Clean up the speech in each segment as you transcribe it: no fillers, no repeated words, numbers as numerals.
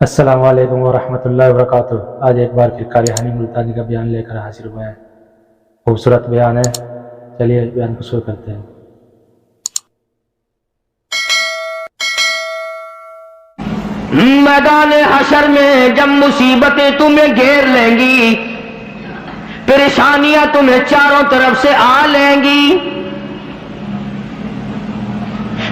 السلام علیکم ورحمۃ اللہ وبرکاتہ۔ آج ایک بار پھر قاری ملتانی کا بیان لے کر حاضر ہوئے ہیں۔ خوبصورت بیان ہے، چلیے بیان کو شروع کرتے ہیں۔ میدان حشر میں جب مصیبتیں تمہیں گھیر لیں گی، پریشانیاں تمہیں چاروں طرف سے آ لیں گی،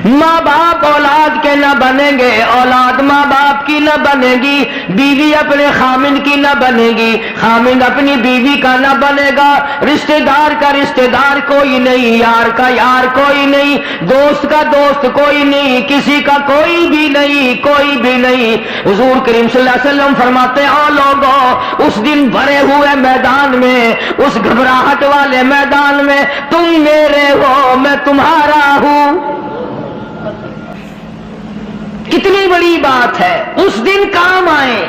ماں باپ اولاد کے نہ بنیں گے، اولاد ماں باپ کی نہ بنے گی، بیوی اپنے خامند کی نہ بنے گی، خامند اپنی بیوی کا نہ بنے گا، رشتہ دار کا رشتہ دار کوئی نہیں، یار کا یار کوئی نہیں، دوست کا دوست کوئی نہیں، کسی کا کوئی بھی نہیں، کوئی بھی نہیں۔ حضور کریم صلی اللہ علیہ وسلم فرماتے ہیں، او لوگوں، اس دن بھرے ہوئے میدان میں، اس گھبراہٹ والے میدان میں تم میرے ہو، میں تمہارا ہوں۔ کتنی بڑی بات ہے، اس دن کام آئے۔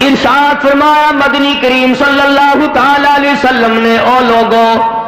ارشاد فرمایا مدنی کریم صلی اللہ تعالی علیہ وسلم نے، او لوگوں،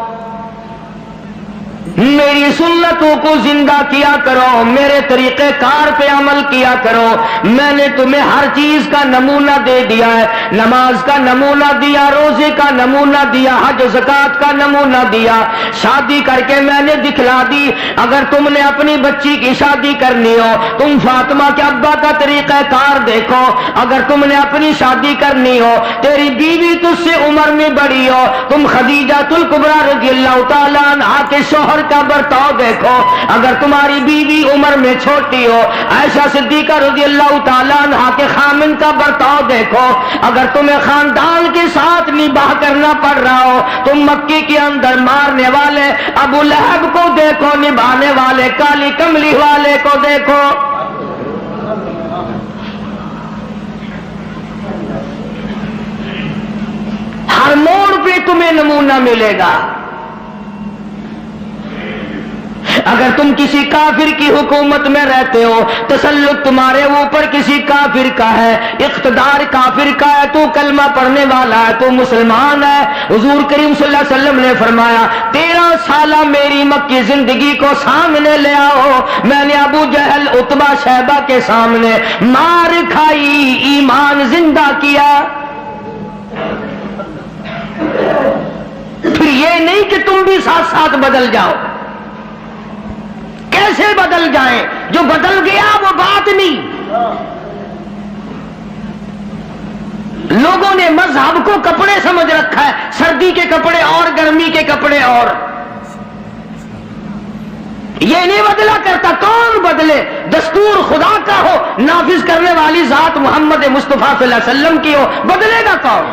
میری سنتوں کو زندہ کیا کرو، میرے طریقہ کار پہ عمل کیا کرو۔ میں نے تمہیں ہر چیز کا نمونہ دے دیا ہے، نماز کا نمونہ دیا، روزے کا نمونہ دیا، حج زکات کا نمونہ دیا، شادی کر کے میں نے دکھلا دی۔ اگر تم نے اپنی بچی کی شادی کرنی ہو، تم فاطمہ کے ابا کا طریقہ کار دیکھو۔ اگر تم نے اپنی شادی کرنی ہو، تیری بیوی تجھ سے عمر میں بڑی ہو، تم خدیجہ الکبریٰ رضی اللہ تعالیٰ عنہا کے شوہر کا برتاؤ دیکھو۔ اگر تمہاری بیوی عمر میں چھوٹی ہو، عائشہ صدیقہ رضی اللہ تعالیٰ عنہا کے خامن کا برتاؤ دیکھو۔ اگر تمہیں خاندان کے ساتھ نباہ کرنا پڑ رہا ہو، تم مکے کے اندر مارنے والے ابو لہب کو دیکھو، نبھانے والے کالی کملی والے کو دیکھو۔ ہر موڑ پہ تمہیں نمونہ ملے گا۔ اگر تم کسی کافر کی حکومت میں رہتے ہو، تسلط تمہارے اوپر کسی کافر کا ہے، اقتدار کافر کا ہے، تو کلمہ پڑھنے والا ہے، تو مسلمان ہے، حضور کریم صلی اللہ علیہ وسلم نے فرمایا 13 سالہ میری مکی زندگی کو سامنے لے آؤ، میں نے ابو جہل عتبہ شیبہ کے سامنے مار کھائی، ایمان زندہ کیا۔ پھر یہ نہیں کہ تم بھی ساتھ ساتھ بدل جاؤ۔ کیسے بدل جائیں؟ جو بدل گیا وہ بات نہیں۔ لوگوں نے مذہب کو کپڑے سمجھ رکھا ہے، سردی کے کپڑے اور گرمی کے کپڑے اور۔ یہ نہیں بدلا کرتا، کون بدلے؟ دستور خدا کا ہو، نافذ کرنے والی ذات محمد مصطفیٰ صلی اللہ علیہ وسلم کی ہو، بدلے گا کون؟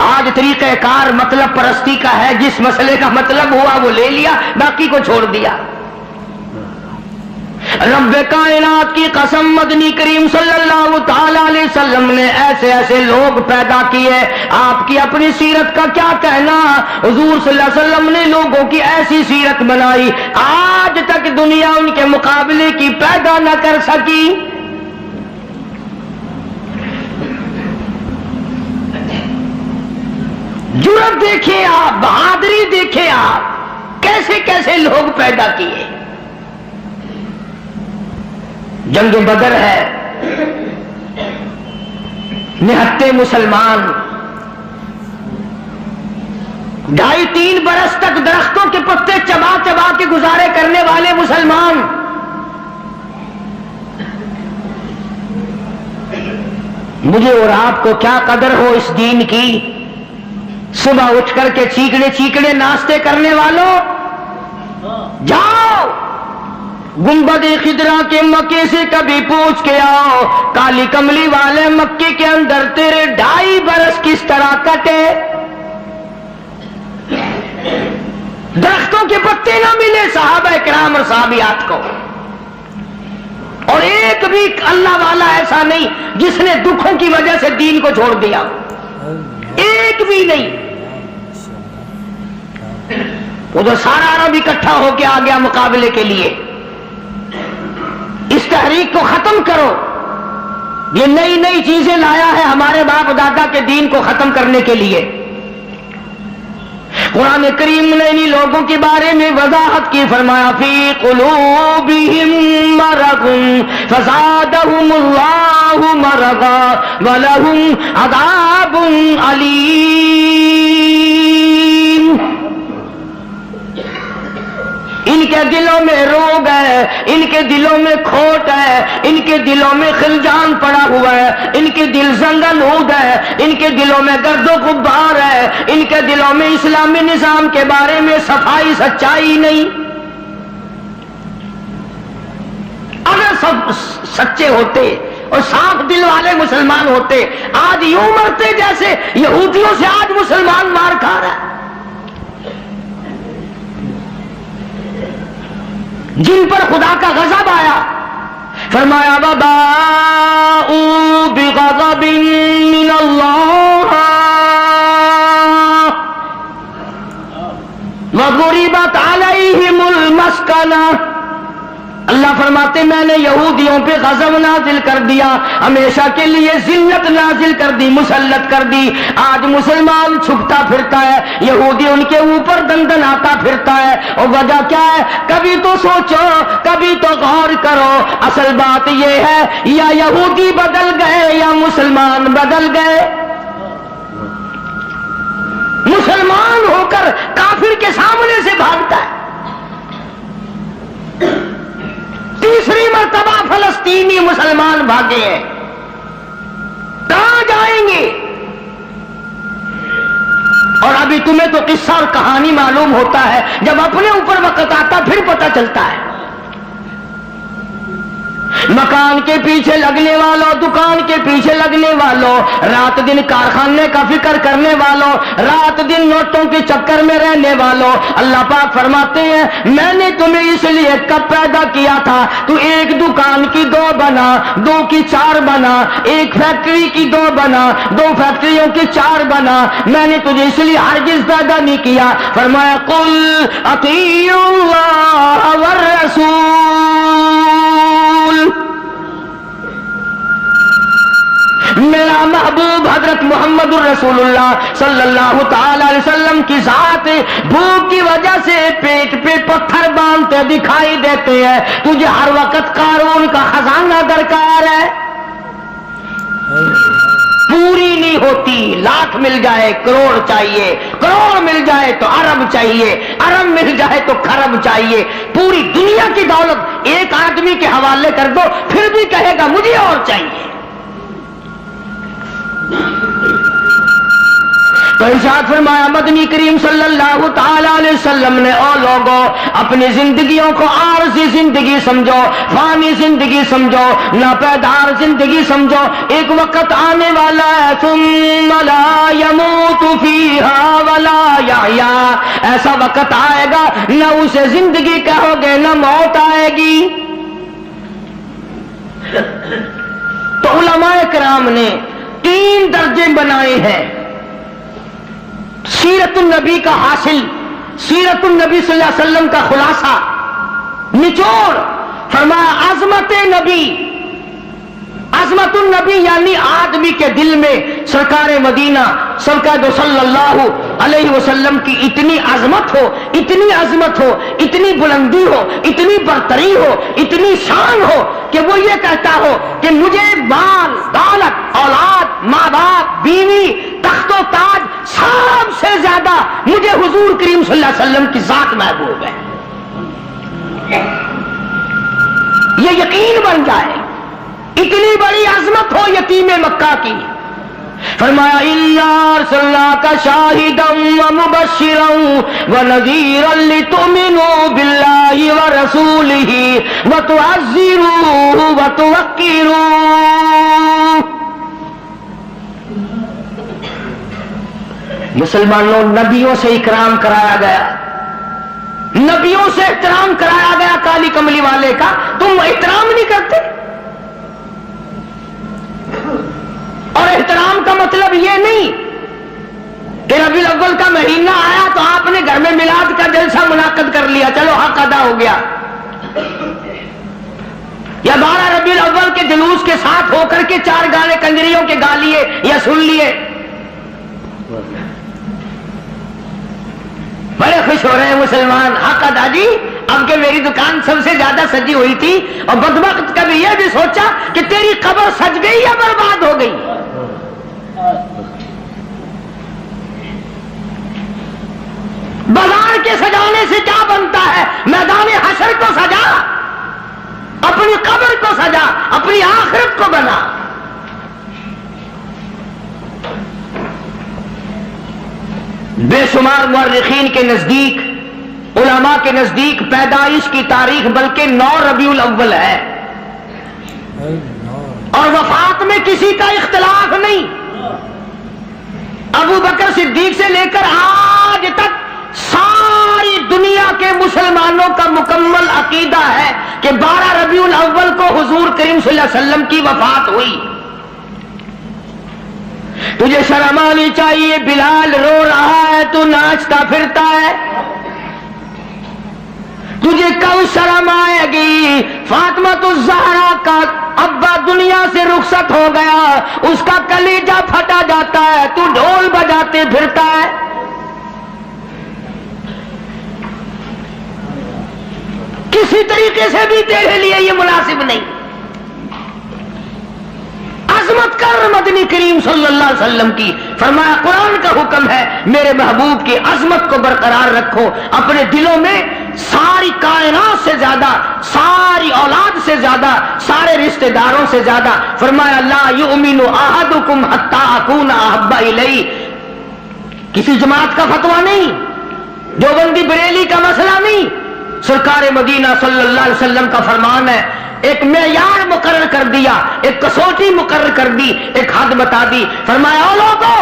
آج طریقہ کار مطلب پرستی کا ہے، جس مسئلے کا مطلب ہوا وہ لے لیا، باقی کو چھوڑ دیا۔ رب کائنات کی قسم، مدنی کریم صلی اللہ تعالی علیہ وسلم نے ایسے ایسے لوگ پیدا کیے۔ آپ کی اپنی سیرت کا کیا کہنا؟ حضور صلی اللہ علیہ وسلم نے لوگوں کی ایسی سیرت بنائی، آج تک دنیا ان کے مقابلے کی پیدا نہ کر سکی۔ جرأت دیکھیں آپ، بہادری دیکھیں آپ، کیسے کیسے لوگ پیدا کیے۔ جنگ بدر ہے، نہتے مسلمان 2.5-3 برس تک درختوں کے پتے چبا چبا کے گزارے کرنے والے مسلمان، مجھے اور آپ کو کیا قدر ہو اس دین کی۔ صبح اٹھ کر کے چیکڑے چیکڑے ناشتے کرنے والوں، جاؤ گنبد خضرا کے مکے سے کبھی پوچھ کے آؤ، کالی کملی والے مکے کے اندر تیرے 2.5 برس کس طرح کٹے۔ درختوں کے پتے نہ ملے صحابہ کرام اور صحابیات کو، اور ایک بھی اللہ والا ایسا نہیں جس نے دکھوں کی وجہ سے دین کو چھوڑ دیا، ایک بھی نہیں۔ وہ تو سارا عرب اکٹھا ہو کے آ گیا مقابلے کے لیے۔ اس تحریک کو ختم کرو، یہ نئی نئی چیزیں لایا ہے ہمارے باپ دادا کے دین کو ختم کرنے کے لیے۔ قرآن کریم نے انہی لوگوں کے بارے میں وضاحت کی، فرمایا فی قلوبہم مرض فزادہم اللہ مرضا ولہم عذاب علیم۔ ان کے دلوں میں روگ ہے، ان کے دلوں میں کھوٹ ہے، ان کے دلوں میں خلجان پڑا ہوا ہے، ان کے دل زنگلود ہے، ان کے دلوں میں گرد و غبار ہے، ان کے دلوں میں اسلامی نظام کے بارے میں صفائی سچائی نہیں۔ اگر سب سچے ہوتے اور صاف دل والے مسلمان ہوتے، آج یوں مرتے جیسے یہودیوں سے آج مسلمان مار کھا رہا ہے، جن پر خدا کا غضب آیا۔ فرمایا وباءوا بغضب من اللہ وضربت علیہم المسکنہ۔ اللہ فرماتے میں نے یہودیوں پہ غضب نازل کر دیا، ہمیشہ کے لیے ذلت نازل کر دی، مسلط کر دی۔ آج مسلمان چھپتا پھرتا ہے، یہودی ان کے اوپر دندن آتا پھرتا ہے، اور وجہ کیا ہے؟ کبھی تو سوچو، کبھی تو غور کرو، اصل بات یہ ہے یا یہودی بدل گئے یا مسلمان بدل گئے۔ مسلمان ہو کر کافر کے سامنے سے بھاگتا ہے۔ تیسری مرتبہ فلسطینی مسلمان بھاگے ہیں، کہاں جائیں گے؟ اور ابھی تمہیں تو قصہ اور کہانی معلوم ہوتا ہے، جب اپنے اوپر وقت آتا پھر پتہ چلتا ہے۔ مکان کے پیچھے لگنے والوں، دکان کے پیچھے لگنے والوں، رات دن کارخانے کا فکر کرنے والوں، رات دن نوٹوں کے چکر میں رہنے والوں، اللہ پاک فرماتے ہیں میں نے تمہیں اس لیے کب پیدا کیا تھا، تو ایک دکان کی دو بنا، دو کی چار بنا، ایک فیکٹری کی دو بنا، دو فیکٹریوں کی چار بنا، میں نے تجھے اس لیے ہرگز پیدا نہیں کیا۔ فرمایا قل اطیعوا اللہ والرسول۔ میرا محبوب حضرت محمد الرسول اللہ صلی اللہ تعالی علیہ وسلم کی ذات بھوک کی وجہ سے پیٹ پہ پتھر باندھتے دکھائی دیتے ہیں، تجھے ہر وقت قارون کا خزانہ درکار ہے، پوری نہیں ہوتی، لاکھ مل جائے کروڑ چاہیے، کروڑ مل جائے تو ارب چاہیے، ارب مل جائے تو خرب چاہیے، پوری دنیا کی دولت ایک آدمی کے حوالے کر دو پھر بھی کہے گا مجھے اور چاہیے۔ تو ارشاد فرمایا مدنی کریم صلی اللہ تعالی علیہ وسلم نے او لوگوں اپنی زندگیوں کو عارضی زندگی سمجھو، فانی زندگی سمجھو، ناپیدار زندگی سمجھو، ایک وقت آنے والا ہے ثم لا يموت فيها ولا يحيا، ایسا وقت آئے گا نہ اسے زندگی کہو گے نہ موت آئے گی۔ تو علماء کرام نے 3 درجے بنائے ہیں سیرت النبی کا حاصل، سیرت النبی صلی اللہ علیہ وسلم کا خلاصہ، نچوڑ۔ فرمایا عظمت نبی، عظمت النبی یعنی آدمی کے دل میں سرکار مدینہ سرکار صلی اللہ علیہ وسلم کی اتنی عظمت ہو، اتنی عظمت ہو، اتنی بلندی ہو، اتنی برتری ہو، اتنی شان ہو کہ وہ یہ کہتا ہو کہ مجھے مال دولت اولاد ماں باپ بیوی تخت و تاج سب سے زیادہ مجھے حضور کریم صلی اللہ علیہ وسلم کی ذات محبوب ہے، یہ یقین بن جائے۔ اتنی بڑی عظمت ہو یتیم مکہ کی۔ فرمایا اِنَّا أَرْسَلْنَاكَ شَاهِدًا وَمُبَشِّرًا وَنَذِيرًا لِتُؤْمِنُوا بِاللَّهِ وَرَسُولِهِ وَتُعَزِّرُوهُ وَتُوَقِّرُوهُ۔ مسلمانوں نبیوں سے اکرام کرایا گیا، نبیوں سے احترام کرایا گیا، کالی کملی والے کا تم احترام نہیں کرتے۔ اور احترام کا مطلب یہ نہیں کہ ربیع الاول کا مہینہ آیا تو آپ نے گھر میں میلاد کا جلسہ منعقد کر لیا، چلو حق ادا ہو گیا، یا 12 ربیع الاول کے جلوس کے ساتھ ہو کر کے 4 گانے کنجریوں کے گا لیے یا سن لیے۔ بڑے خوش ہو رہے ہیں مسلمان. ہاں دادی اب کہ میری دکان سب سے زیادہ سجی ہوئی تھی اور بدبخت کبھی یہ بھی سوچا کہ تیری قبر سج گئی یا برباد ہو گئی. بازار کے سجانے سے کیا بنتا ہے؟ میدان حشر کو سجا, اپنی قبر کو سجا, اپنی آخرت کو بنا. بے شمار مورخین کے نزدیک, علماء کے نزدیک پیدائش کی تاریخ بلکہ 9 ربیع الاول ہے, اور وفات میں کسی کا اختلاف نہیں. ابو بکر صدیق سے لے کر آج تک ساری دنیا کے مسلمانوں کا مکمل عقیدہ ہے کہ 12 ربیع الاول کو حضور کریم صلی اللہ علیہ وسلم کی وفات ہوئی. تجھے شرم آنی چاہیے, بلال رو رہا ہے تو ناچتا پھرتا ہے. تجھے کب شرم آئے گی؟ فاطمہ الزہرا کا ابا دنیا سے رخصت ہو گیا, اس کا کلیجہ پھٹا جاتا ہے, تو ڈھول بجاتے پھرتا ہے. کسی طریقے سے بھی تیرے لیے یہ مناسب نہیں. عظمت کر مدنی کریم صلی اللہ علیہ وسلم کی. فرمایا قرآن کا حکم ہے میرے محبوب کی عظمت کو برقرار رکھو اپنے دلوں میں. ساری کائنات سے زیادہ, ساری اولاد سے زیادہ, سارے رشتہ داروں سے زیادہ. فرمایا لا یؤمن احدکم حتی اکون احب الیہ. کسی جماعت کا فتویٰ نہیں, دیوبندی بریلی کا مسئلہ نہیں, سرکار مدینہ صلی اللہ علیہ وسلم کا فرمان ہے. ایک معیار مقرر کر دیا, ایک کسوٹی مقرر کر دی, ایک حد بتا دی. فرمایا او لوگوں,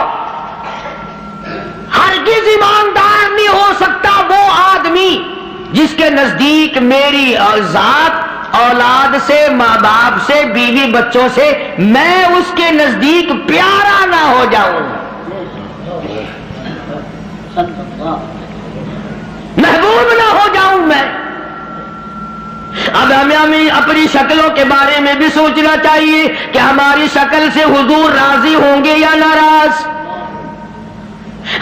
ہرگز ایماندار نہیں ہو سکتا وہ آدمی جس کے نزدیک میری ذات, اولاد سے, ماں باپ سے, بیوی بچوں سے میں اس کے نزدیک پیارا نہ ہو جاؤں, محبوب نہ ہو جاؤں میں. اب ہمیں اپنی شکلوں کے بارے میں بھی سوچنا چاہیے کہ ہماری شکل سے حضور راضی ہوں گے یا ناراض.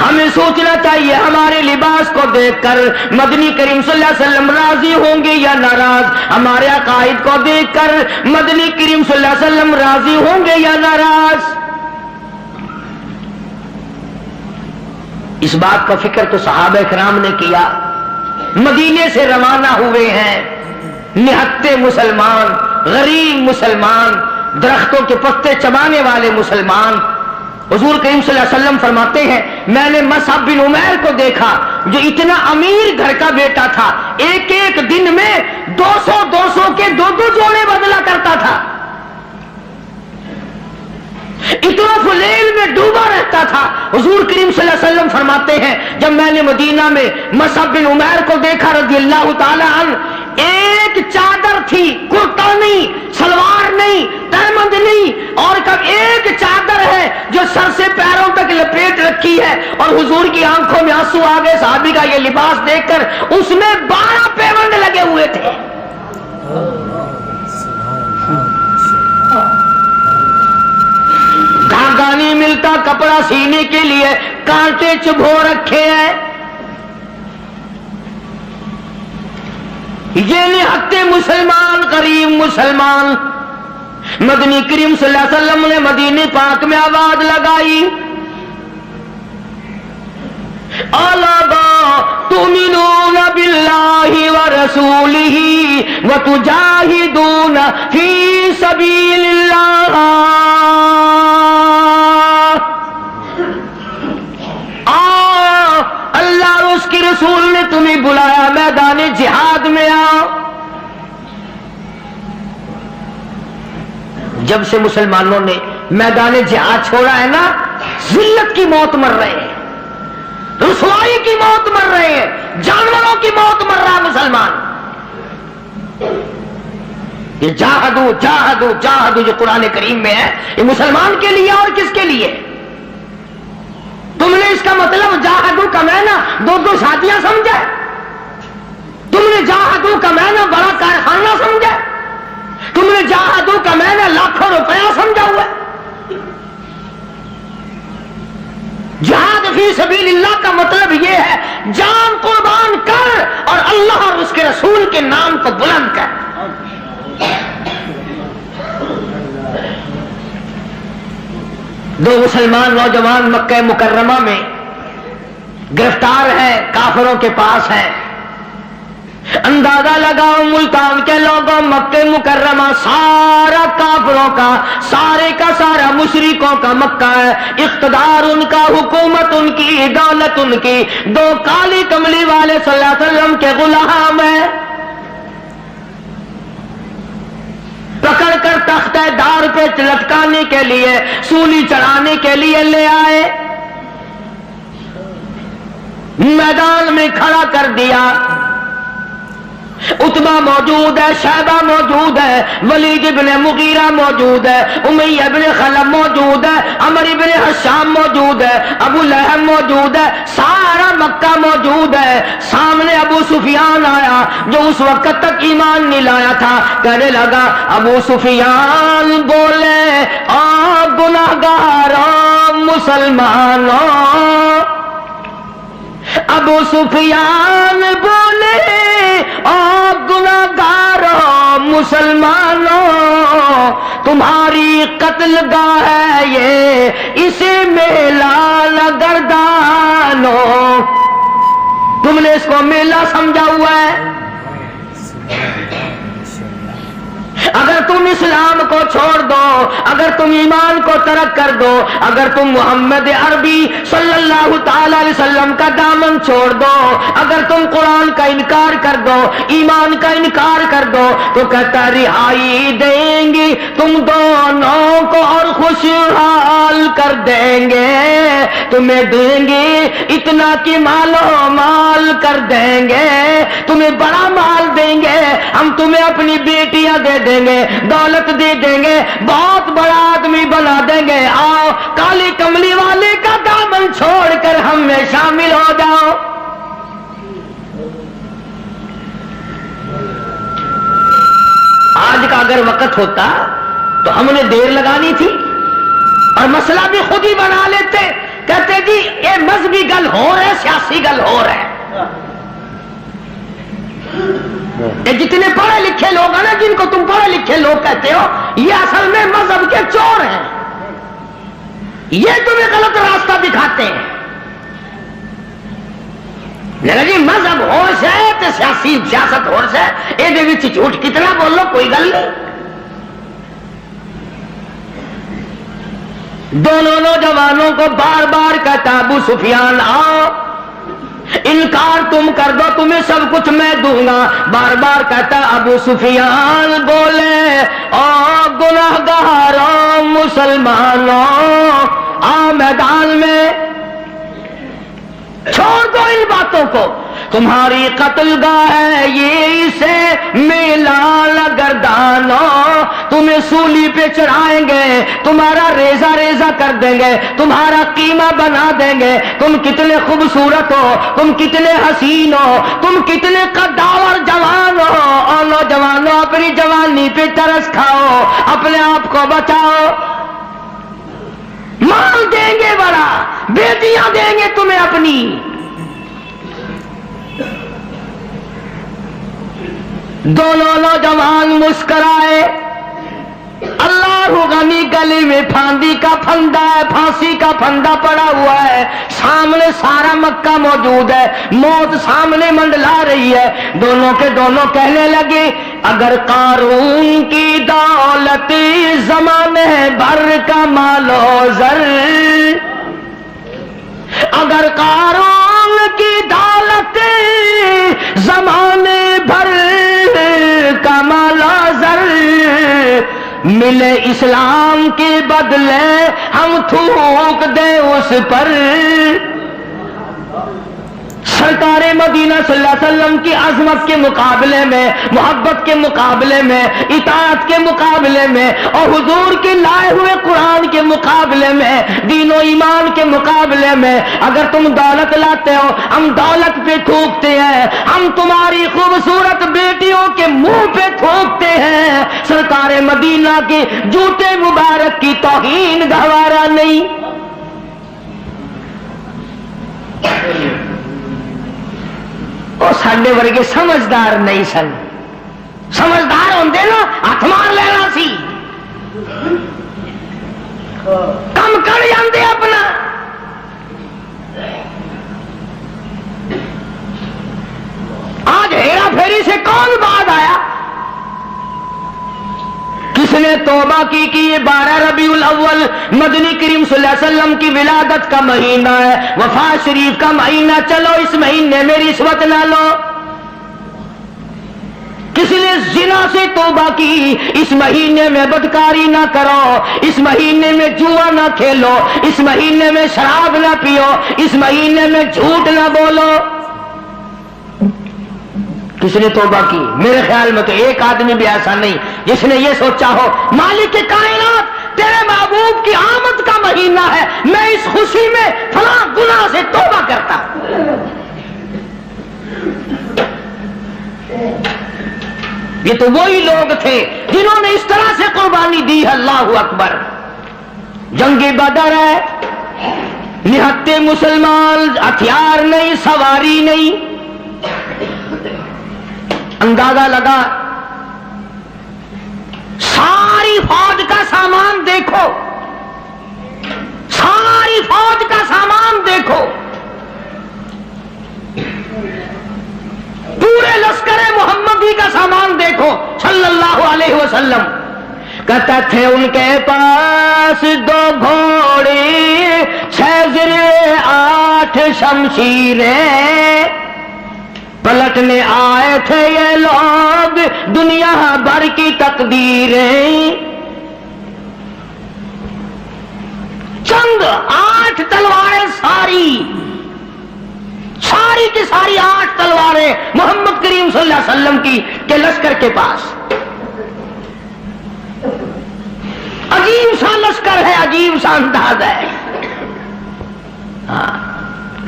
ہمیں سوچنا چاہیے ہمارے لباس کو دیکھ کر مدنی کریم صلی اللہ علیہ وسلم راضی ہوں گے یا ناراض. ہمارے عقائد کو دیکھ کر مدنی کریم صلی اللہ علیہ وسلم راضی ہوں گے یا ناراض. اس بات کا فکر تو صحابہ کرام نے کیا. مدینے سے روانہ ہوئے ہیں نہتے مسلمان, غریب مسلمان, درختوں کے پتے چبانے والے مسلمان. حضور کریم صلی اللہ علیہ وسلم فرماتے ہیں میں نے مصعب بن عمیر کو دیکھا جو اتنا امیر گھر کا بیٹا تھا, ایک ایک دن میں 200 کے 2 جوڑے بدلا کرتا تھا, اتنا فلیل میں ڈوبا رہتا تھا. حضور کریم صلی اللہ علیہ وسلم فرماتے ہیں جب میں نے مدینہ میں مصعب بن عمیر کو دیکھا رضی اللہ تعالی عنہ, ایک چادر تھی, کرتا نہیں, سلوار نہیں, تہمند نہیں, اور کب ایک چادر ہے جو سر سے پیروں تک لپیٹ رکھی ہے, اور حضور کی آنکھوں میں آنسو آ گئے صحابی کا یہ لباس دیکھ کر. اس میں 12 پیوند لگے ہوئے تھے. دھاگا نہیں ملتا کپڑا سینے کے لیے, کانٹے چبھو رکھے ہیں. یہ نہتے مسلمان, غریب مسلمان. مدنی کریم صلی اللہ علیہ وسلم نے مدینے پاک میں آواز لگائی الا تؤمنون باللہ ورسولہ وتجاہدون فی سبیل اللہ. اللہ اور اس کی رسول نے تمہیں بلایا, میدان جہاد میں آؤ. جب سے مسلمانوں نے میدان جہاد چھوڑا ہے نا, ذلت کی موت مر رہے ہیں, رسوائی کی موت مر رہے ہیں, جانوروں کی موت مر رہا ہے مسلمان. یہ جاہدو جاہدو جاہدو جو قرآن کریم میں ہے, یہ مسلمان کے لیے اور کس کے لیے؟ تم نے اس کا مطلب جاہدو کا معنی 2 شادیاں سمجھا؟ تم نے جاہدو کا معنی بڑا کارخانہ سمجھا؟ تم نے جاہدو کا معنی لاکھوں روپیہ سمجھا ہوا ہے؟ جہاد فی سبیل اللہ کا مطلب یہ ہے جان قربان کر اور اللہ اور اس کے رسول کے نام کو بلند کر. دو مسلمان نوجوان مکہ مکرمہ میں گرفتار ہیں، کافروں کے پاس ہیں. اندازہ لگاؤ ملتان کے لوگوں، مکہ مکرمہ سارا کافروں کا، سارے کا سارا مشرکوں کا مکہ ہے. اقتدار ان کا، حکومت ان کی، دولت ان کی. دو کالی کملی والے صلی اللہ علیہ وسلم کے غلام ہیں. پکڑ کر تختہ دار پہ لٹکانے کے لیے، سولی چڑھانے کے لیے لے آئے، میدان میں کھڑا کر دیا. عتبہ موجود ہے، شیبہ موجود ہے، ولید ابن مغیرہ موجود ہے، امیہ ابن خلف موجود ہے، عمر ابن حشام موجود ہے، ابو لہب موجود ہے، سارا مکہ موجود ہے. سامنے ابو سفیان آیا جو اس وقت تک ایمان نہیں لایا تھا. کہنے لگا ابو سفیان بولے آپ گناہگاروں مسلمانوں. ابو سفیان بولے آپ گناہگاروں مسلمانوں، تمہاری قتل گاہ ہے یہ، اسے میلہ نہ گردانو. تم نے اس کو میلہ سمجھا ہوا ہے. اگر تم اسلام کو چھوڑ دو، اگر تم ایمان کو ترک کر دو، اگر تم محمد عربی صلی اللہ تعالی علیہ وسلم کا دامن چھوڑ دو، اگر تم قرآن کا انکار کر دو، ایمان کا انکار کر دو، تو کہتا رہائی دیں گی تم دونوں کو اور خوشحال کر دیں گے. تمہیں دیں گے اتنا کہ مالو مال کر دیں گے، تمہیں بڑا مال دیں گے، ہم تمہیں اپنی بیٹیاں دے دیں گے، دولت دے دیں گے، بہت بڑا آدمی بنا دیں گے. آؤ کالی کملی والے کا دامن چھوڑ کر ہم میں شامل ہو جاؤ. آج کا اگر وقت ہوتا تو ہم نے دیر لگانی تھی اور مسئلہ بھی خود ہی بنا لیتے. کہتے جی یہ مذہبی گل ہو رہا ہے، سیاسی گل ہو رہا ہے. یہ جتنے پڑھے لکھے لوگ ہیں نا، جن کو تم پڑھے لکھے لوگ کہتے ہو، یہ اصل میں مذہب کے چور ہیں. یہ تمہیں غلط راستہ دکھاتے ہیں. جی مذہب ہوش ہے تو سیاست ہوش ہے، یہ جھوٹ کتنا بولو کوئی گل نہیں. دونوں نوجوانوں کو بار بار کہتا ابو سفیان آؤ، انکار تم کر دو تمہیں سب کچھ میں دوں گا. بار بار کہتا ابو سفیان بولے او گناہگاروں مسلمانوں، آؤ میدان میں، چھوڑ دو ان باتوں کو. تمہاری قتل گاہ ہے یہ، اسے میلہ نہ گردانو. تمہیں سولی پہ چڑھائیں گے، تمہارا ریزہ ریزہ کر دیں گے، تمہارا قیمہ بنا دیں گے. تم کتنے خوبصورت ہو، تم کتنے حسین ہو، تم کتنے قداور جوان ہو. اور نوجوانوں اپنی جوانی پہ ترس کھاؤ، اپنے آپ کو بچاؤ. مال دیں گے بڑا، بیٹیاں دیں گے تمہیں اپنی. دونوں نوجوان مسکرائے. اللہ غنی گلی میں پھاندی کا پھندا ہے، پھانسی کا پھندا پڑا ہوا ہے، سامنے سارا مکہ موجود ہے، موت سامنے منڈلا رہی ہے. دونوں کے دونوں کہنے لگے اگر قارون کی دولت زمانے بھر کا مال و زر، اگر قارون کی دولت زمانے بھر کا مال و زر ملے اسلام کے بدلے ہم تھوک دیں اس پر. سرکار مدینہ صلی اللہ علیہ وسلم کی عظمت کے مقابلے میں، محبت کے مقابلے میں، اطاعت کے مقابلے میں، اور حضور کے لائے ہوئے قرآن کے مقابلے میں، دین و ایمان کے مقابلے میں اگر تم دولت لاتے ہو، ہم دولت پہ تھوکتے ہیں، ہم تمہاری خوبصورت بیٹیوں کے منہ پہ تھوکتے ہیں. سرکار مدینہ کے جوتے مبارک کی توہین گوارا نہیں. وہ ساڈے ورگے سمجھدار نہیں سن. سمجھدار ہوندے نا ہاتھ مار لینا سی. کم کر جاندے اپنا. آج ہیرا پھیری سے کون بعد آیا؟ کس نے توبہ کی یہ 12 ربیع الاول مدنی کریم صلی اللہ علیہ وسلم کی ولادت کا مہینہ ہے، وفات شریف کا مہینہ. چلو اس مہینے میں رشوت نہ لو. کس نے زنا سے توبہ کی؟ اس مہینے میں بدکاری نہ کرو، اس مہینے میں جوا نہ کھیلو، اس مہینے میں شراب نہ پیو، اس مہینے میں جھوٹ نہ بولو. کس نے توبہ کی؟ میرے خیال میں تو ایک آدمی بھی ایسا نہیں جس نے یہ سوچا ہو مالک کائنات تیرے محبوب کی آمد کا مہینہ ہے، میں اس خوشی میں فلاں گناہ سے توبہ کرتا ہوں. یہ تو وہی لوگ تھے جنہوں نے اس طرح سے قربانی دی. اللہ اکبر. جنگ بدر ہے، نہتے مسلمان، ہتھیار نہیں، سواری نہیں. اندازہ لگا ساری فوج کا سامان دیکھو، ساری فوج کا سامان دیکھو. پورے لشکر محمدی کا سامان دیکھو صلی اللہ علیہ وسلم. کہتے تھے ان کے پاس 2 گھوڑے، 6 زرے، 8 شمشیریں. پلٹنے آئے تھے یہ لوگ دنیا بھر کی تقدیریں. چند 8 تلواریں، ساری کی ساری 8 تلواریں محمد کریم صلی اللہ علیہ وسلم کی کے لشکر کے پاس. عجیب سا لشکر ہے، عجیب سا انداز ہے.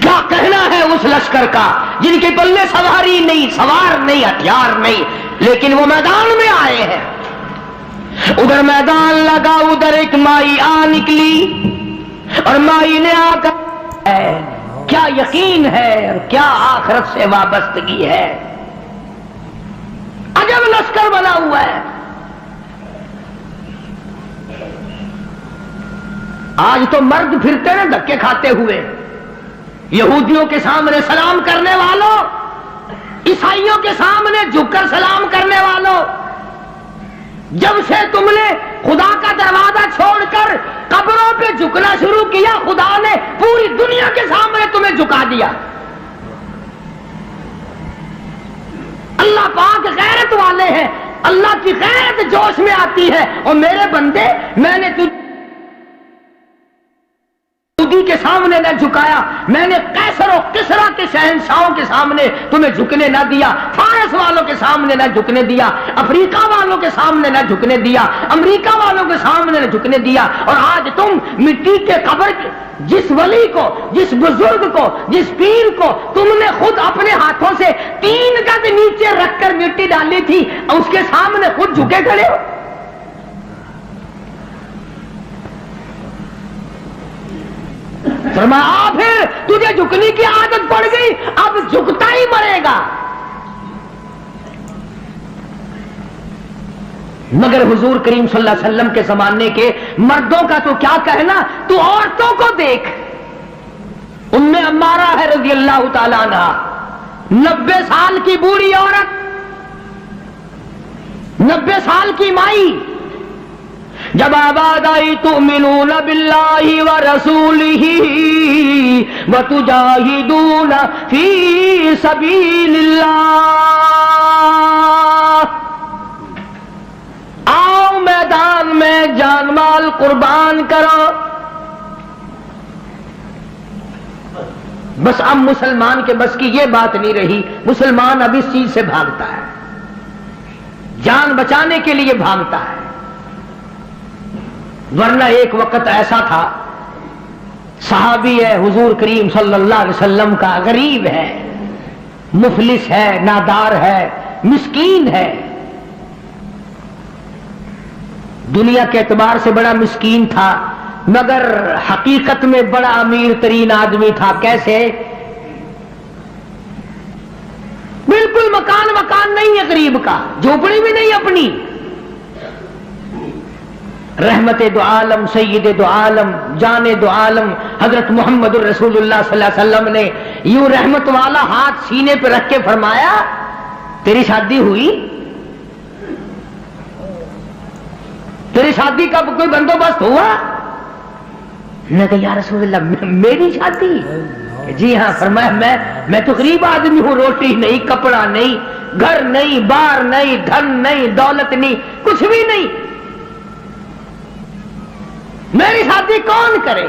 کیا کہنا ہے اس لشکر کا جن کے پلے سواری نہیں، سوار نہیں، ہتھیار نہیں، لیکن وہ میدان میں آئے ہیں. ادھر میدان لگا، ادھر ایک مائی آ نکلی اور مائی نے آ کر کیا یقین ہے اور کیا آخرت سے وابستگی ہے. عجب لشکر بنا ہوا ہے. آج تو مرد پھرتے ہیں دھکے کھاتے ہوئے. یہودیوں کے سامنے سلام کرنے والوں، عیسائیوں کے سامنے جھک کر سلام کرنے والوں، جب سے تم نے خدا کا دروازہ چھوڑ کر قبروں پہ جھکنا شروع کیا، خدا نے پوری دنیا کے سامنے تمہیں جھکا دیا. اللہ پاک غیرت والے ہیں، اللہ کی غیرت جوش میں آتی ہے. اور میرے بندے، میں نے کے سامنے نہ جھکایا، میں نے قیصر و کسریٰ کے شہنشاہوں کے سامنے تمہیں جھکنے نہ دیا، فارس والوں کے سامنے نہ جھکنے دیا، افریقہ والوں کے سامنے نہ جھکنے دیا، امریکہ والوں کے سامنے نہ جھکنے دیا. اور آج تم مٹی کے قبر جس ولی کو، جس بزرگ کو، جس پیر کو تم نے خود اپنے ہاتھوں سے 3 گز نیچے رکھ کر مٹی ڈالی تھی، اس کے سامنے خود جھکے کھڑے ہو. فرمایا پھر تجھے جھکنے کی عادت پڑ گئی، اب جھکتا ہی مرے گا. مگر حضور کریم صلی اللہ علیہ وسلم کے زمانے کے مردوں کا تو کیا کہنا، تو عورتوں کو دیکھ. ام عمارہ ہے رضی اللہ تعالیٰ عنہ، 90 سال کی بوڑھی عورت، 90 سال کی مائی. جب آواز آئی تؤمنون باللہ ورسولہ وتجاہدون فی سبیل اللہ، آؤ میدان میں جان مال قربان کرو. بس اب مسلمان کے بس کی یہ بات نہیں رہی. مسلمان اب اس چیز سے بھاگتا ہے، جان بچانے کے لیے بھاگتا ہے. ورنہ ایک وقت ایسا تھا، صحابی ہے حضور کریم صلی اللہ علیہ وسلم کا، غریب ہے، مفلس ہے، نادار ہے، مسکین ہے، دنیا کے اعتبار سے بڑا مسکین تھا، مگر حقیقت میں بڑا امیر ترین آدمی تھا. کیسے؟ مکان نہیں ہے قریب کا, جھوپڑی بھی نہیں اپنی. رحمت دو عالم, سید دو عالم, جان دو عالم حضرت محمد الرسول اللہ صلی اللہ علیہ وسلم نے یوں رحمت والا ہاتھ سینے پہ رکھ کے فرمایا, تیری شادی ہوئی؟ تیری شادی کا کوئی بندوبست ہوا؟ میں کہا یا رسول اللہ میری شادی؟ جی ہاں. فرمایا میں تو غریب آدمی ہوں, روٹی نہیں, کپڑا نہیں, گھر نہیں, بار نہیں, دھن نہیں, دولت نہیں, کچھ بھی نہیں, میری شادی کون کرے؟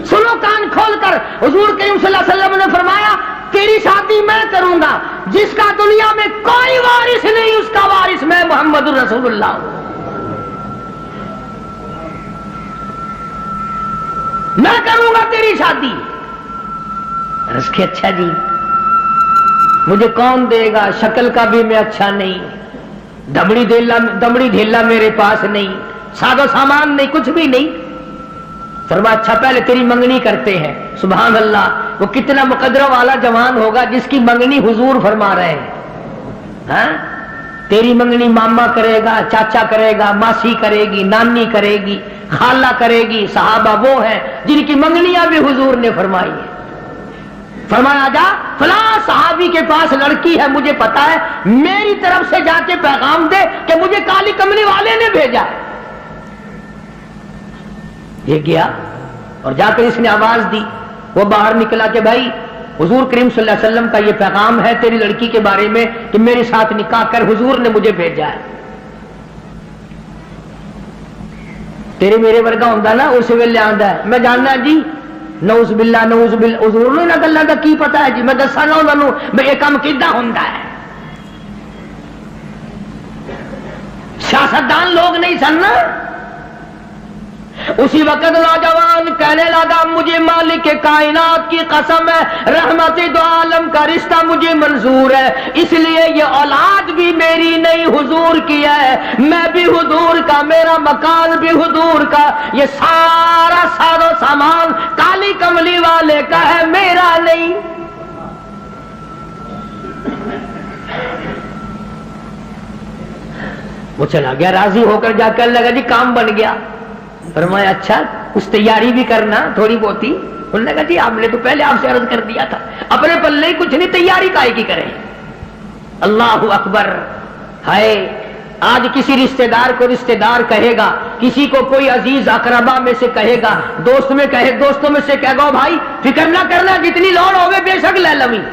سنو کان کھول کر, حضور کریم صلی اللہ علیہ وسلم نے فرمایا تیری شادی میں کروں گا, جس کا دنیا میں کوئی وارث نہیں اس کا وارث میں محمد الرسول اللہ ہوں. میں کروں گا تیری شادی. عرض کی اچھا جی, مجھے کون دے گا؟ شکل کا بھی میں اچھا نہیں, دمڑی ڈھیلا میرے پاس نہیں, سادہ سامان نہیں, کچھ بھی نہیں. فرمایا اچھا پہلے تیری منگنی کرتے ہیں. سبحان اللہ, وہ کتنا مقدرہ والا جوان ہوگا جس کی منگنی حضور فرما رہے ہیں. ہاں, تیری منگنی ماما کرے گا, چاچا کرے گا, ماسی کرے گی, نانی کرے گی, خالہ کرے گی. صحابہ وہ ہیں جن کی منگنیاں بھی حضور نے فرمائی ہے. فرمایا جا فلاں صحابی کے پاس لڑکی ہے, مجھے پتا ہے, میری طرف سے جا کے پیغام دے کہ مجھے کالی کملی والے نے بھیجا. یہ گیا اور جا کر اس نے آواز دی. وہ باہر نکلا کہ بھائی حضور کریم صلی اللہ علیہ وسلم کا یہ پیغام ہے تیری لڑکی کے بارے میں کہ میرے ساتھ نکاح کر, حضور نے مجھے بھیجا ہے. تیرے میرے ورگا ہوندا نا اس ویلے آندا ہے, میں جاننا جی نعوذ باللہ نعوذ باللہ, حضور نے نہ گلاں دا کی پتا ہے جی, میں دساں گا انہاں نوں میں یہ کام کیدا ہوندا ہے. سیاستدان لوگ نہیں سن نا. اسی وقت نوجوان کہنے لگا مجھے مالک کائنات کی قسم ہے, رحمت دو عالم کا رشتہ مجھے منظور ہے, اس لیے یہ اولاد بھی میری نہیں حضور کی ہے, میں بھی حضور کا, میرا مکان بھی حضور کا, یہ سارا سارا سامان کالی کملی والے کا ہے, میرا نہیں. وہ چلا گیا راضی ہو کر, جا کر لگا جی کام بن گیا. فرمایا اچھا کچھ تیاری بھی کرنا تھوڑی بہت ہی. انہوں نے کہا جی آپ نے تو پہلے آپ سے عرض کر دیا تھا, اپنے پلے کچھ نہیں, تیاری کائے کی کریں. اللہ اکبر. ہائے آج کسی رشتہ دار کو رشتہ دار کہے گا, کسی کو کوئی عزیز اقربا میں سے کہے گا, دوستوں میں سے کہے گا بھائی فکر نہ کرنا, جتنی لوڑ ہوگی بے شک لے لویں.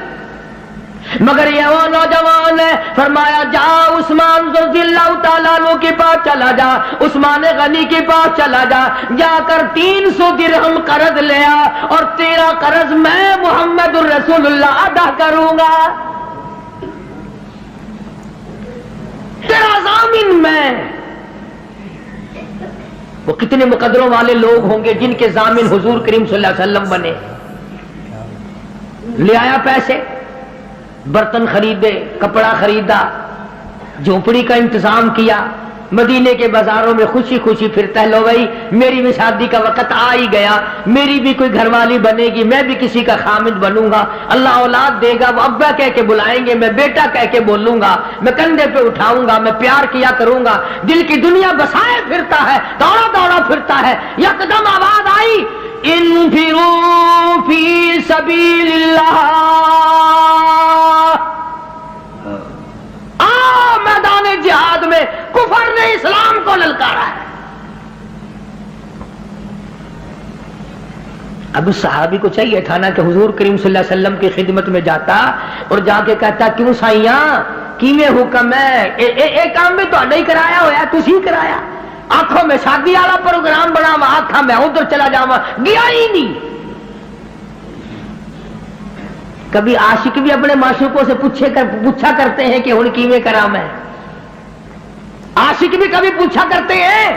مگر یہ وہ نوجوان ہے, فرمایا جا عثمان رضی اللہ تعالیٰ عنہ کے پاس چلا جا, عثمان غنی کے پاس چلا جا, جا کر 300 درہم قرض لیا اور تیرا قرض میں محمد الرسول اللہ ادا کروں گا, تیرا ضامن میں. وہ کتنے مقدروں والے لوگ ہوں گے جن کے ضامن حضور کریم صلی اللہ علیہ وسلم بنے. لے آیا پیسے, برتن خریدے, کپڑا خریدا, جھونپڑی کا انتظام کیا, مدینے کے بازاروں میں خوشی خوشی پھرتا ہے. لو بھائی میری بھی شادی کا وقت آ ہی گیا, میری بھی کوئی گھر والی بنے گی, میں بھی کسی کا خامد بنوں گا, اللہ اولاد دے گا, وہ ابا کہہ کے بلائیں گے, میں بیٹا کہہ کے بولوں گا, میں کندھے پہ اٹھاؤں گا, میں پیار کیا کروں گا. دل کی دنیا بسائے پھرتا ہے, دوڑا دوڑا پھرتا ہے. یکدم آواز آئی انفروا فی سبیل اللہ, میدان جہاد میں. کفر نے اسلام کو للکارا ہے. اب اس صحابی کو چاہیے تھا نا کہ حضور کریم صلی اللہ علیہ وسلم کی خدمت میں جاتا اور جا کے کہتا کیوں سائیاں کیویں حکم ہے, ایک کام میں تو نہیں کرایا ہوا, تسی کرایا. آنکھوں میں شادی والا پروگرام بنا ہوا, آنکھاں میں ادھر چلا جاواں, گیا ہی نہیں. کبھی عاشق بھی اپنے معشوقوں سے پوچھا کرتے ہیں کہ ہن کیویں کراں میں. عاشق بھی کبھی پوچھا کرتے ہیں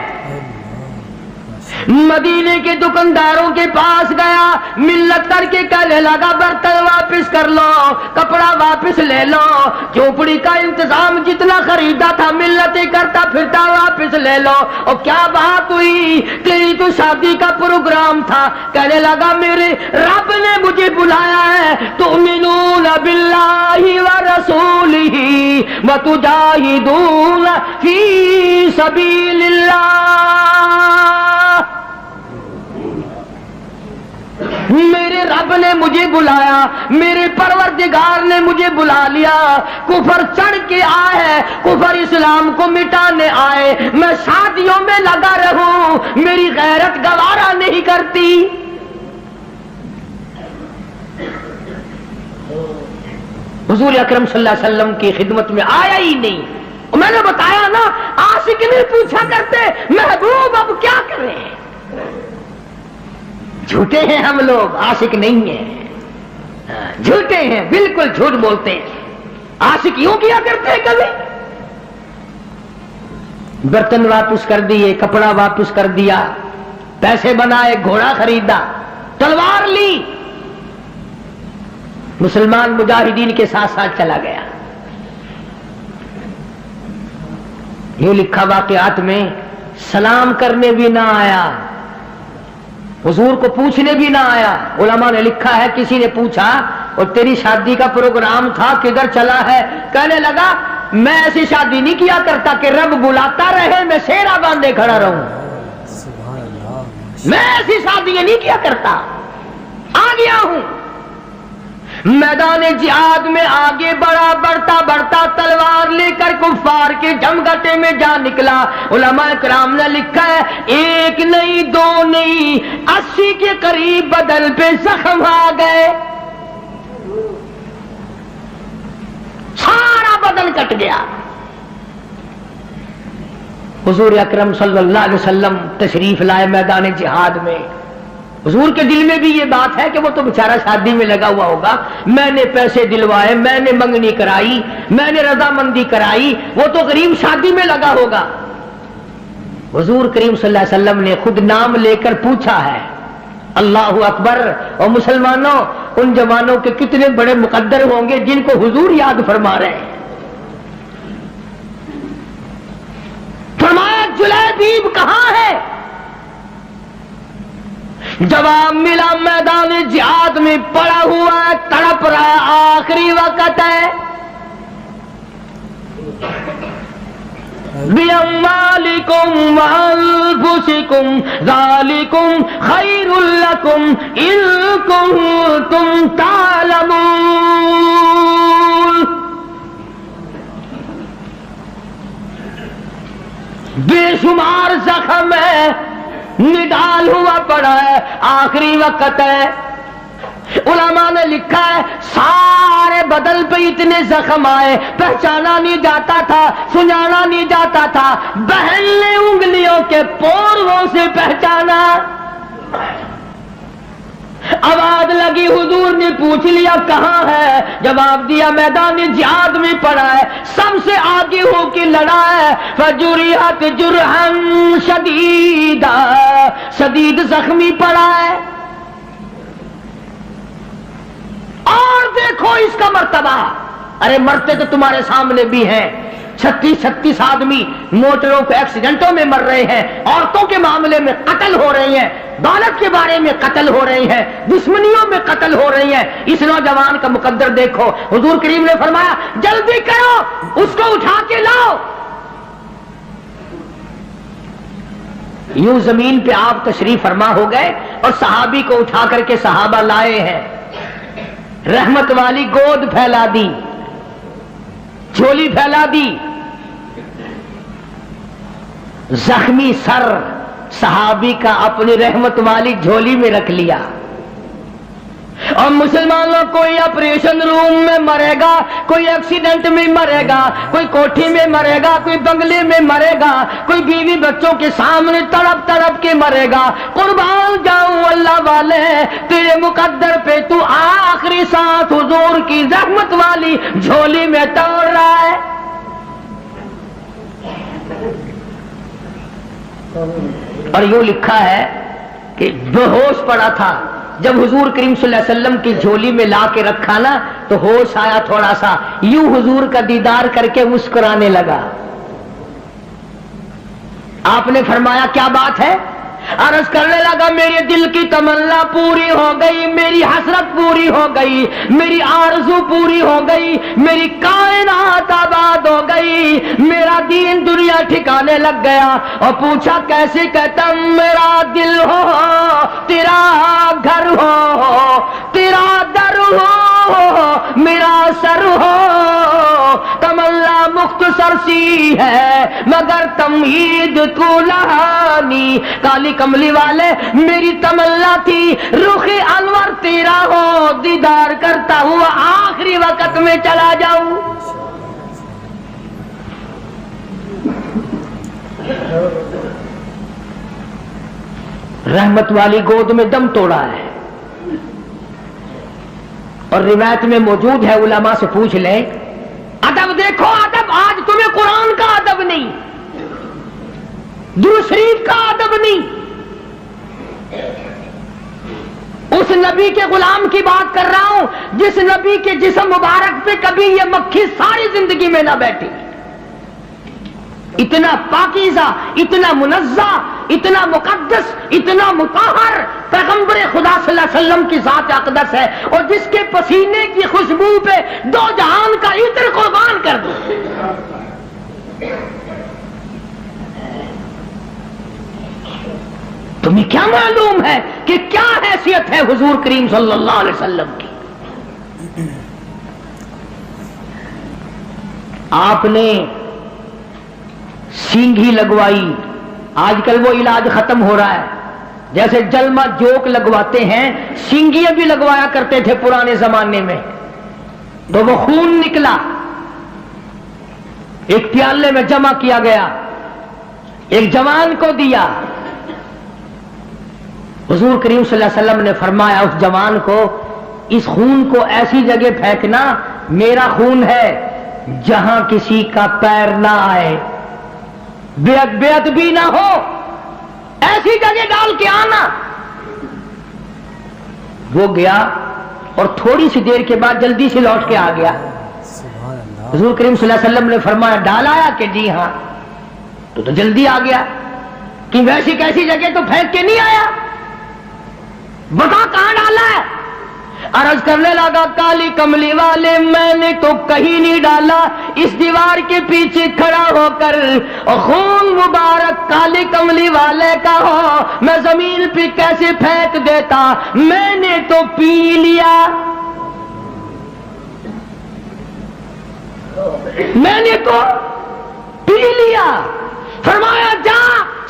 مدینے کے دکانداروں کے پاس گیا, ملت کر کے کہنے لگا برتن واپس کر لو, کپڑا واپس لے لو, جھوپڑی کا انتظام جتنا خریدا تھا ملتیں کرتا پھرتا واپس لے لو. اور کیا بات ہوئی؟ تیری تو شادی کا پروگرام تھا. کہنے لگا میرے رب نے مجھے بلایا ہے, تؤمنون باللہ ورسولہ وتجاہدون فی سبیل اللہ. میرے رب نے مجھے بلایا, میرے پروردگار نے مجھے بلا لیا. کفر چڑھ کے آئے, کفر اسلام کو مٹانے آئے, میں شادیوں میں لگا رہوں, میری غیرت گوارا نہیں کرتی. حضور اکرم صلی اللہ علیہ وسلم کی خدمت میں آیا ہی نہیں. میں نے بتایا نا, عاشق نہیں پوچھا کرتے محبوب اب کیا کریں. جھوٹے ہیں ہم لوگ, عاشق نہیں ہیں, جھوٹے ہیں, بالکل جھوٹ بولتے ہیں. عاشق یوں کیا کرتے ہیں کبھی. برتن واپس کر دیے, کپڑا واپس کر دیا, پیسے بنائے, گھوڑا خریدا, تلوار لی, مسلمان مجاہدین کے ساتھ ساتھ چلا گیا. یہ لکھا واقعات میں, سلام کرنے بھی نہ آیا, حضور کو پوچھنے بھی نہ آیا. علماء نے لکھا ہے کسی نے پوچھا اور تیری شادی کا پروگرام تھا کدھر چلا ہے؟ کہنے لگا میں ایسی شادی نہیں کیا کرتا کہ رب بلاتا رہے میں سیرا باندھے کھڑا رہوں. میں ایسی شادیاں نہیں کیا کرتا. آ گیا ہوں میدان جہاد میں, آگے بڑھا, بڑھتا بڑھتا تلوار لے کر کفار کے جمگٹے میں جا نکلا. علماء کرام نے لکھا ہے ایک نہیں, دو نہیں, 80 کے قریب بدن پہ زخم آ گئے, سارا بدن کٹ گیا. حضور اکرم صلی اللہ علیہ وسلم تشریف لائے میدان جہاد میں. حضور کے دل میں بھی یہ بات ہے کہ وہ تو بیچارہ شادی میں لگا ہوا ہوگا, میں نے پیسے دلوائے, میں نے منگنی کرائی, میں نے رضامندی کرائی, وہ تو غریب شادی میں لگا ہوگا. حضور کریم صلی اللہ علیہ وسلم نے خود نام لے کر پوچھا ہے, اللہ اکبر. اور مسلمانوں, ان جوانوں کے کتنے بڑے مقدر ہوں گے جن کو حضور یاد فرما رہے ہیں. فرمایا جلیبیب کہاں ہے؟ جواب ملا میدان جہاد میں پڑا ہوا ہے, تڑپ رہا ہے, آخری وقت ہے. بِأَمْوَالِكُمْ وَأَنفُسِكُمْ ذَلِكُمْ خَيْرٌ لَكُمْ إِن كُنتُمْ تَعْلَمُونَ. بے شمار زخم ہے, نڈال ہوا پڑا ہے, آخری وقت ہے. علماء نے لکھا ہے سارے بدن پہ اتنے زخم آئے, پہچانا نہیں جاتا تھا, سنانا نہیں جاتا تھا. بہن نے انگلیوں کے پوروں سے پہچانا. آواز لگی, حضور نے پوچھ لیا کہاں ہے؟ جواب دیا میدان جہاد میں پڑا ہے, سب سے آگے ہو کے لڑا ہے. فجرحت جرحا شدیدا, شدید زخمی پڑا ہے. اور دیکھو اس کا مرتبہ, ارے مرتے تو تمہارے سامنے بھی ہیں. 36 آدمی موٹروں کے ایکسیڈنٹوں میں مر رہے ہیں, عورتوں کے معاملے میں قتل ہو رہے ہیں, دولت کے بارے میں قتل ہو رہے ہیں, دشمنیوں میں قتل ہو رہی ہیں. اس نوجوان کا مقدر دیکھو. حضور کریم نے فرمایا جلدی کرو, اس کو اٹھا کے لاؤ. یوں زمین پہ آپ تشریف فرما ہو گئے اور صحابی کو اٹھا کر کے صحابہ لائے ہیں. رحمت والی گود پھیلا دی, جھولی پھیلا دی. زخمی سر صحابی کا اپنی رحمت والی جھولی میں رکھ لیا. اور مسلمانوں کوئی آپریشن روم میں مرے گا, کوئی ایکسیڈنٹ میں مرے گا, کوئی کوٹھی میں مرے گا, کوئی بنگلے میں مرے گا, کوئی بیوی بچوں کے سامنے تڑپ تڑپ کے مرے گا. قربان جاؤں اللہ والے, تیرے مقدر پہ تو آخری ساتھ حضور کی رحمت والی جھولی میں توڑ رہا ہے. اور یوں لکھا ہے کہ بے ہوش پڑا تھا، جب حضور کریم صلی اللہ علیہ وسلم کی جھولی میں لا کے رکھا نا تو ہوش آیا تھوڑا سا، یوں حضور کا دیدار کر کے مسکرانے لگا۔ آپ نے فرمایا کیا بات ہے؟ عرض کرنے لگا میرے دل کی تمنا پوری ہو گئی، میری حسرت پوری ہو گئی، میری آرزو پوری ہو گئی، میری کائنات آباد ہو گئی، میرا دین دنیا ٹھکانے لگ گیا۔ اور پوچھا کیسے؟ کہتا میرا دل ہو تیرا گھر ہو، تیرا در ہو میرا سر ہو، تمنا مختصر سی ہے مگر تمہید طولانی۔ کالی کملی والے میری تمنا تھی رخ انور تیرا ہو، دیدار کرتا ہوا آخری وقت میں چلا جاؤں۔ رحمت والی گود میں دم توڑا ہے، اور روایت میں موجود ہے، علماء سے پوچھ لیں۔ ادب دیکھو، ادب آج تمہیں قرآن کا ادب نہیں، درود شریف کا ادب نہیں، اس نبی کے غلام کی بات کر رہا ہوں جس نبی کے جسم مبارک پہ کبھی یہ مکھی ساری زندگی میں نہ بیٹھی۔ اتنا پاکیزہ، اتنا منزہ، اتنا مقدس، اتنا مطہر پیغمبر خدا صلی اللہ علیہ وسلم کی ذات اقدس ہے، اور جس کے پسینے کی خوشبو پہ دو جہان کا عطر قربان کر دو۔ تمہیں کیا معلوم ہے کہ کیا حیثیت ہے حضور کریم صلی اللہ علیہ وسلم کی؟ آپ نے سینگھی لگوائی، آج کل وہ علاج ختم ہو رہا ہے، جیسے جلمہ جوک لگواتے ہیں، سینگیاں بھی لگوایا کرتے تھے پرانے زمانے میں، تو وہ خون نکلا، ایک پیالے میں جمع کیا گیا، ایک جوان کو دیا۔ حضور کریم صلی اللہ علیہ وسلم نے فرمایا اس جوان کو اس خون کو ایسی جگہ پھینکنا، میرا خون ہے، جہاں کسی کا پیر نہ آئے، بے ادبی نہ ہو، ایسی جگہ ڈال کے آنا۔ وہ گیا اور تھوڑی سی دیر کے بعد جلدی سے لوٹ کے آ گیا۔ حضور کریم صلی اللہ علیہ وسلم نے فرمایا ڈال آیا؟ کہ جی ہاں۔ تو جلدی آ گیا کہ ویسی کیسی جگہ تو پھینک کے نہیں آیا، بتا کہاں ڈالا ہے؟ عرض کرنے لگا کالی کملی والے میں نے تو کہیں نہیں ڈالا، اس دیوار کے پیچھے کھڑا ہو کر خون مبارک کالی کملی والے کا ہو میں زمین پہ کیسے پھینک دیتا، میں نے تو پی لیا، میں نے تو پی لیا۔ فرمایا جا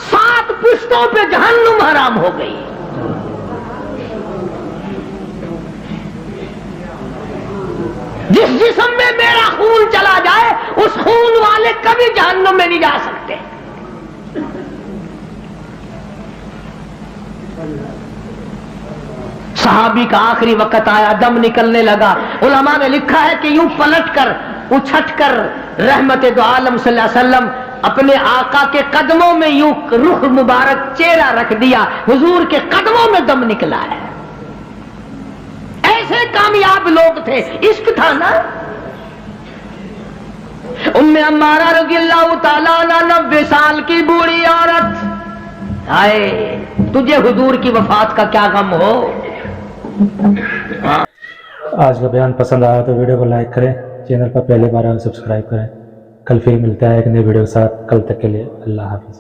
7 پشتوں پہ جہنم حرام ہو گئی۔ جس جسم میں میرا خون چلا جائے اس خون والے کبھی جہنم میں نہیں جا سکتے۔ صحابی کا آخری وقت آیا، دم نکلنے لگا، علماء نے لکھا ہے کہ یوں پلٹ کر اچھٹ کر رحمت دو عالم صلی اللہ علیہ وسلم اپنے آقا کے قدموں میں یوں رخ مبارک چہرہ رکھ دیا، حضور کے قدموں میں دم نکلا ہے۔ ایسے کامیاب لوگ تھے، عشق تھا نا۔ ام عمارہ رضی اللہ تعالیٰ عنہ 90 سال کی بوڑھی عورت، آئے تجھے حضور کی وفات کا کیا غم ہو؟ آج کا بیان پسند آیا تو ویڈیو کو لائک کریں، چینل پر پہلے بار آئے سبسکرائب کریں۔ کل پھر ملتا ہے ایک نئے ویڈیو کے ساتھ، کل تک کے لیے اللہ حافظ۔